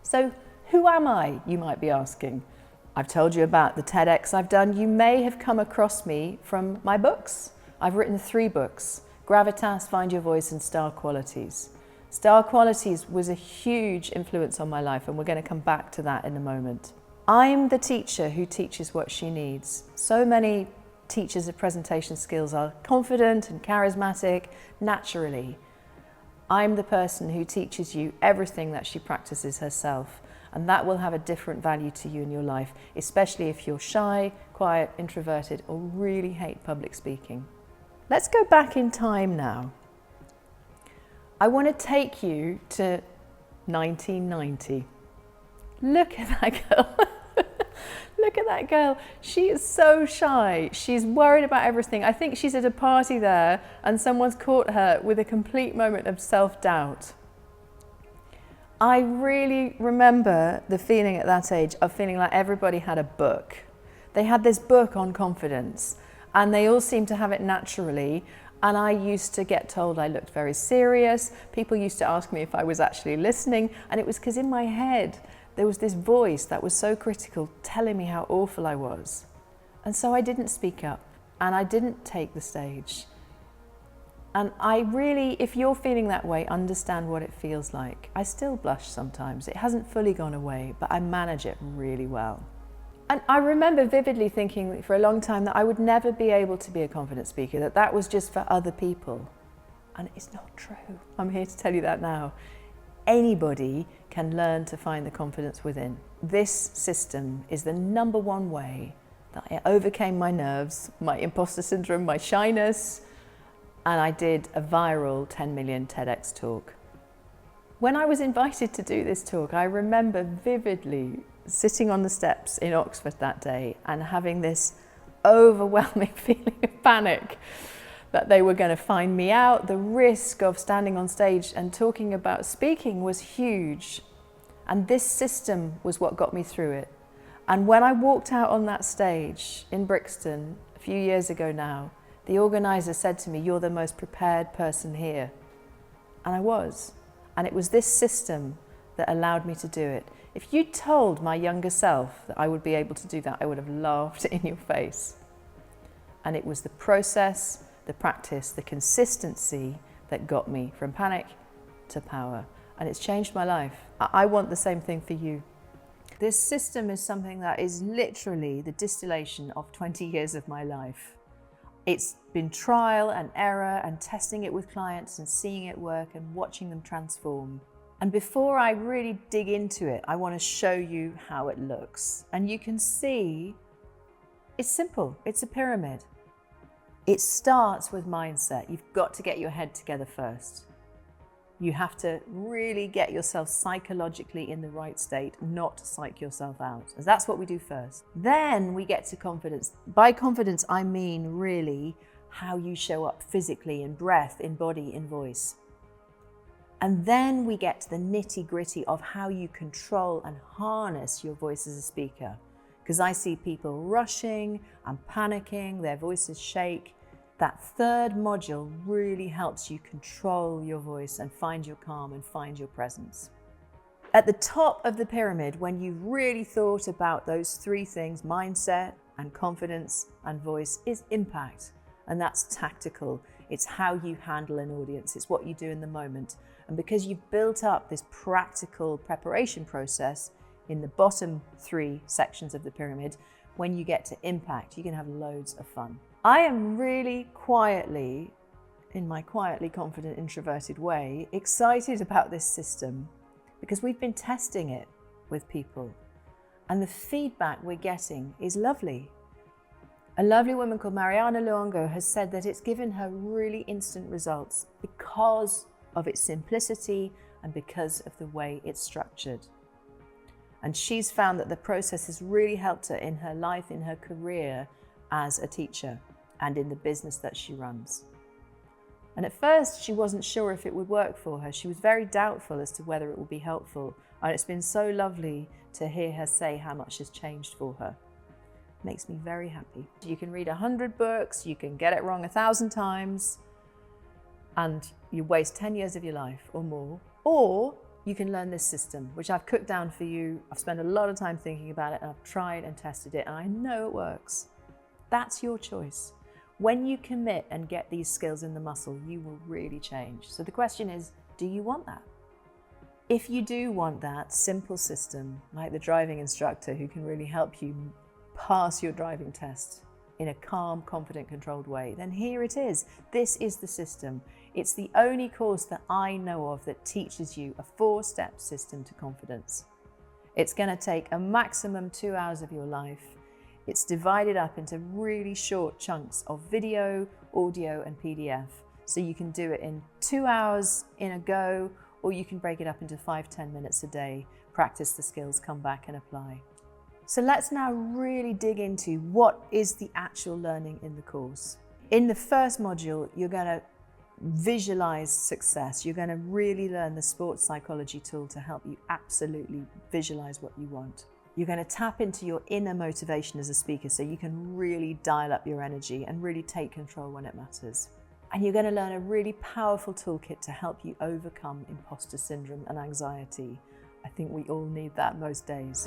So who am I, you might be asking? I've told you about the TEDx I've done. You may have come across me from my books. I've written 3 books, Gravitas, Find Your Voice, and Star Qualities. Star Qualities was a huge influence on my life, and we're going to come back to that in a moment. I'm the teacher who teaches what she needs. So many teachers of presentation skills are confident and charismatic naturally. I'm the person who teaches you everything that she practices herself, and that will have a different value to you in your life, especially if you're shy, quiet, introverted, or really hate public speaking. Let's go back in time now. I want to take you to 1990. Look at that girl. Look at that girl. She is so shy. She's worried about everything. I think she's at a party there and someone's caught her with a complete moment of self-doubt. I really remember the feeling at that age of feeling like everybody had a book. They had this book on confidence and they all seemed to have it naturally. And I used to get told I looked very serious. People used to ask me if I was actually listening. And it was because in my head, there was this voice that was so critical telling me how awful I was. And so I didn't speak up and I didn't take the stage. And I really, if you're feeling that way, understand what it feels like. I still blush sometimes. It hasn't fully gone away, but I manage it really well. And I remember vividly thinking for a long time that I would never be able to be a confident speaker, that that was just for other people. And it's not true. I'm here to tell you that now. Anybody can learn to find the confidence within. This system is the #1 way that I overcame my nerves, my imposter syndrome, my shyness, and I did a viral 10 million TEDx talk. When I was invited to do this talk, I remember vividly sitting on the steps in Oxford that day and having this overwhelming feeling of panic that they were going to find me out. The risk of standing on stage and talking about speaking was huge. And this system was what got me through it. And when I walked out on that stage in Brixton a few years ago now, the organizer said to me, "You're the most prepared person here." And I was. And it was this system that allowed me to do it. If you told my younger self that I would be able to do that, I would have laughed in your face. And it was the process, the practice, the consistency that got me from panic to power. And it's changed my life. I want the same thing for you. This system is something that is literally the distillation of 20 years of my life. It's been trial and error and testing it with clients and seeing it work and watching them transform. And before I really dig into it, I want to show you how it looks. And you can see it's simple. It's a pyramid. It starts with mindset. You've got to get your head together first. You have to really get yourself psychologically in the right state, not psych yourself out. And that's what we do first. Then we get to confidence. By confidence, I mean really how you show up physically in breath, in body, in voice. And then we get to the nitty-gritty of how you control and harness your voice as a speaker. Because I see people rushing and panicking, their voices shake. That third module really helps you control your voice and find your calm and find your presence. At the top of the pyramid, when you've really thought about those 3 things, mindset and confidence and voice, is impact. And that's tactical. It's how you handle an audience. It's what you do in the moment. And because you've built up this practical preparation process in the bottom 3 sections of the pyramid, when you get to impact, you can have loads of fun. I am really quietly, in my quietly confident introverted way, excited about this system because we've been testing it with people and the feedback we're getting is lovely. A lovely woman called Mariana Luongo has said that it's given her really instant results because of its simplicity and because of the way it's structured. And she's found that the process has really helped her in her life, in her career as a teacher and in the business that she runs. And at first she wasn't sure if it would work for her. She was very doubtful as to whether it would be helpful. And it's been so lovely to hear her say how much has changed for her. Makes me very happy. You can read 100 books, you can get it wrong 1,000 times, and you waste 10 years of your life or more, or you can learn this system, which I've cooked down for you. I've spent a lot of time thinking about it, and I've tried and tested it, and I know it works. That's your choice. When you commit and get these skills in the muscle, you will really change. So the question is, do you want that? If you do want that simple system, like the driving instructor who can really help you pass your driving test in a calm, confident, controlled way, then here it is. This is the system. It's the only course that I know of that teaches you a 4-step system to confidence. It's going to take a maximum 2 hours of your life. It's divided up into really short chunks of video, audio, and PDF. So you can do it in 2 hours in a go, or you can break it up into 5-10 minutes a day, practice the skills, come back and apply. So let's now really dig into what is the actual learning in the course. In the first module, you're going to visualize success. You're going to really learn the sports psychology tool to help you absolutely visualize what you want. You're going to tap into your inner motivation as a speaker so you can really dial up your energy and really take control when it matters. And you're going to learn a really powerful toolkit to help you overcome imposter syndrome and anxiety. I think we all need that most days.